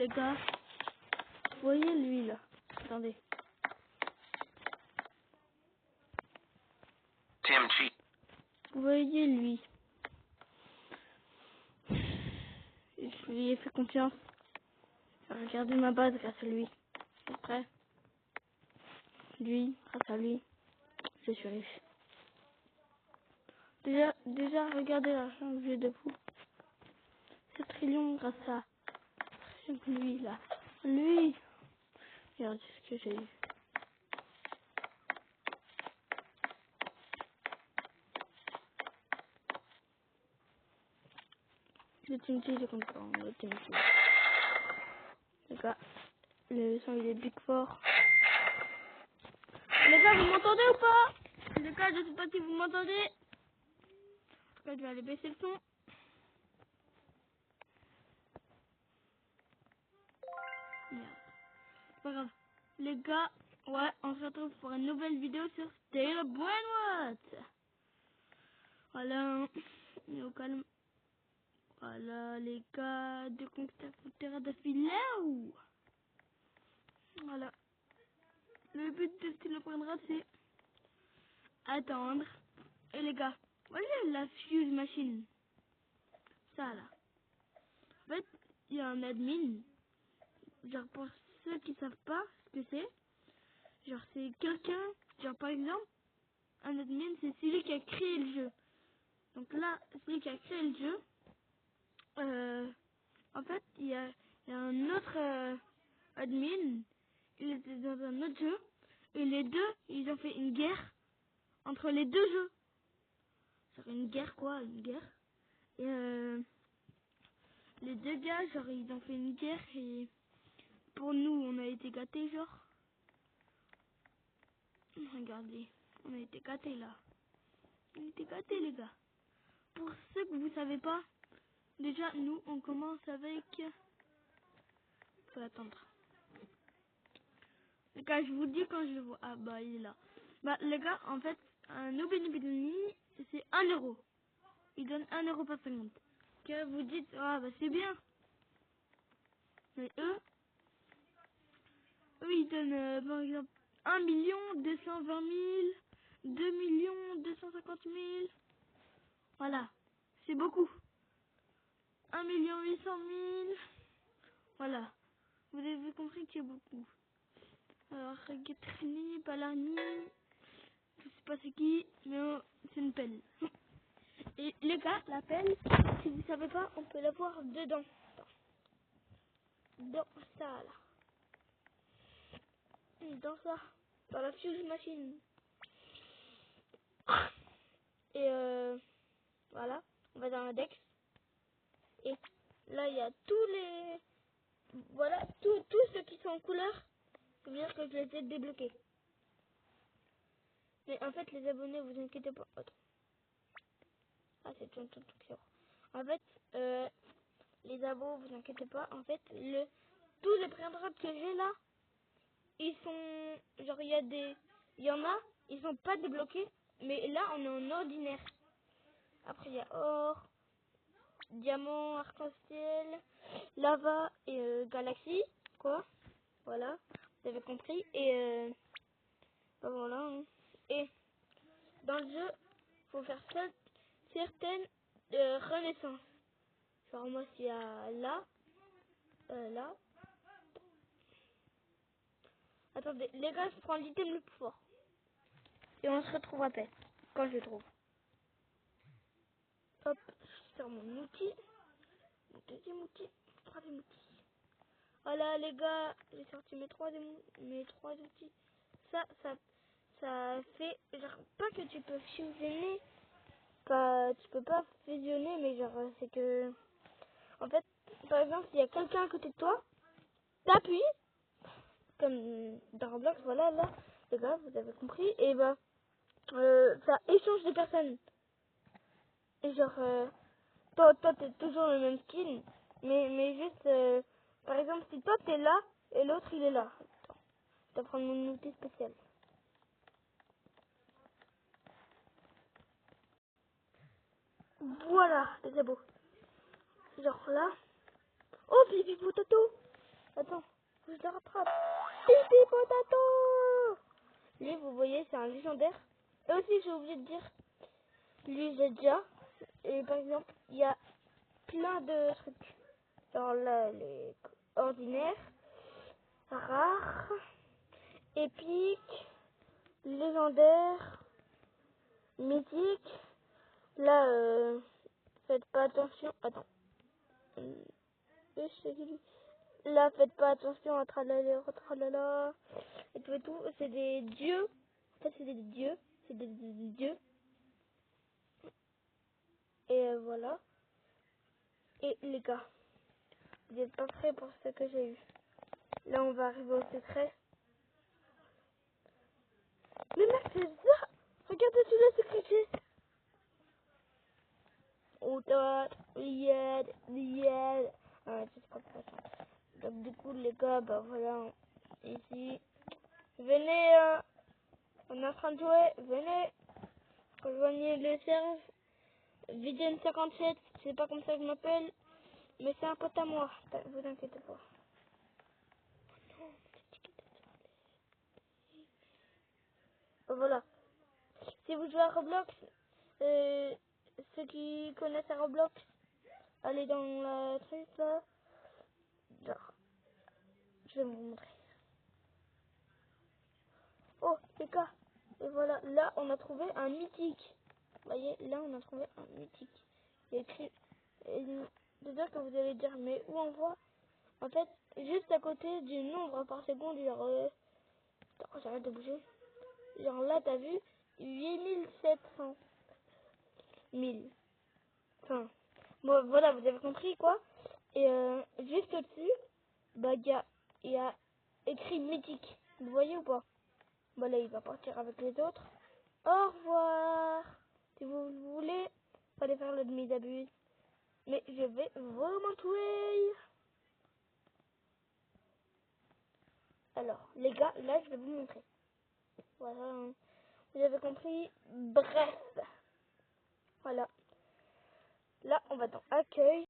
les gars, vous voyez lui là. Attendez. Tim Cheat. Vous voyez lui. Je lui ai fait confiance. Regardez ma base grâce à lui. Après, lui, grâce à lui, je suis riche. Déjà, regardez l'argent que j'ai de vous. 7 trillions grâce à lui là. Lui. Regardez ce que j'ai eu. Le Team T, j'ai compris. Le Team T. Les gars, le son il est big fort. Les gars, vous m'entendez ou pas? Les gars, je sais pas si vous m'entendez. En tout cas, je vais aller baisser le son. Merde. C'est pas grave. Les gars, ouais, on se retrouve pour une nouvelle vidéo sur Stay the Brainwatt. Voilà, on est au calme. Voilà, les gars, de contact terrain d'affilée ou. Voilà. Le but de Stay the Brainwatt, c'est attendre. Et les gars, voilà la fuse machine. Ça là. En fait, il y a un admin. Genre pour ceux qui savent pas ce que c'est, genre c'est quelqu'un, genre par exemple, un admin c'est celui qui a créé le jeu. Donc là, celui qui a créé le jeu, en fait, il y a un autre admin, il était dans un autre jeu, et les deux, ils ont fait une guerre entre les deux jeux. Genre une guerre quoi, une guerre. Et les deux gars, genre ils ont fait une guerre et pour nous, on a été gâtés genre. Regardez, on a été gâtés là. On a été gâtés les gars. Pour ceux que vous savez pas, déjà nous on commence avec... Faut attendre. Les gars, je vous dis quand je le vois. Ah bah il est là. Bah les gars, en fait, un Nobelibidoni, c'est 1 €. Il donne 1 € par seconde. Que vous dites, ah bah c'est bien. Mais eux ils donnent par exemple 1 220 000, 2 250 000. Voilà, c'est beaucoup. 1 800 000. Voilà, vous avez compris qu'il y a beaucoup. Alors, Gatrini, Palani, je sais pas c'est qui, mais c'est une pelle. Et les gars, la pelle, si vous savez pas, on peut la voir dedans. Dans ça, là. Dans ça. Dans la fuse machine. Et voilà, on va dans l'index. Et là, il y a tous les... Voilà, tous ceux qui sont en couleur. Ça veut dire que je les ai débloqués. Mais en fait, les abonnés, vous inquiétez pas. Attends. Ah, c'est une traduction. En fait, les abos, vous inquiétez pas. En fait, tous les préindrats que j'ai là, ils sont... Genre, il y en a, ils sont pas débloqués. Mais là, on est en ordinaire. Après, il y a or, diamant, arc-en-ciel, lava et galaxie. Quoi. Voilà. Vous avez compris. Et ben voilà. Hein. Et dans le jeu, faut faire certaines renaissances. Genre moi, s'il y a là, là. Attendez, les gars, je prends l'item le plus fort. Et on se retrouve après, quand je le trouve. Hop, je sors mon outil. Mon deuxième outil, mon troisième outil. Voilà les gars, j'ai sorti mes trois outils. Ça fait, genre, pas que tu peux fusionner, tu peux pas fusionner, mais genre, c'est que, en fait, par exemple, s'il y a quelqu'un à côté de toi, t'appuies, comme dans Roblox, voilà, là, les gars, vous avez compris, et bah, ça échange de personnes. Et genre, toi t'es toujours le même skin, mais juste, par exemple, si toi t'es là, et l'autre il est là. Attends, je vais prendre mon outil spécial. Voilà, les abos. Genre là. Oh, pipi potato. Attends, faut que je le rattrape. Pipi Potato. Lui, vous voyez, c'est un légendaire. Et aussi, j'ai oublié de dire, lui, j'ai déjà. Et par exemple, il y a plein de trucs. Genre là, les ordinaires, rares, épiques, légendaires, mythiques. Là, faites pas attention. Attends. Là, faites pas attention à tralala, tralala. Et tout et tout. C'est des dieux. En fait, c'est des dieux. C'est des dieux. Et voilà. Et les gars, vous n'êtes pas prêts pour ce que j'ai eu. Là, on va arriver au secret. Mais mec, c'est ça. Regarde-tu le secret que j'ai. Oh, ah, c'est comme ça. Donc, du coup, les gars, bah voilà. Ici. Venez, on est en train de jouer. Venez. Rejoignez le serve. Vigen 57, c'est pas comme ça que je m'appelle. Mais c'est un pote à moi. Vous inquiétez pas. Voilà. Si vous jouez à Roblox, ceux qui connaissent à Roblox, allez dans la truc là. Genre, je vais vous montrer. Oh, les gars. Et voilà, là on a trouvé un mythique. Vous voyez, là on a trouvé un mythique. Il y a écrit. C'est-à-dire que vous allez dire, mais où on voit? En fait, juste à côté du nombre par seconde, genre. Attends, j'arrête de bouger. Genre là, t'as vu 8700. 1000. Enfin, bon, voilà, vous avez compris quoi. Et juste au-dessus, bah, il y a écrit mythique. Vous voyez ou pas? Bah là, il va partir avec les autres. Au revoir. Si vous voulez, fallait faire le demi-d'abus. Mais je vais vraiment tuer. Alors, les gars, là, je vais vous montrer. Voilà, hein. Vous avez compris. Bref. Voilà. Là, on va dans accueil.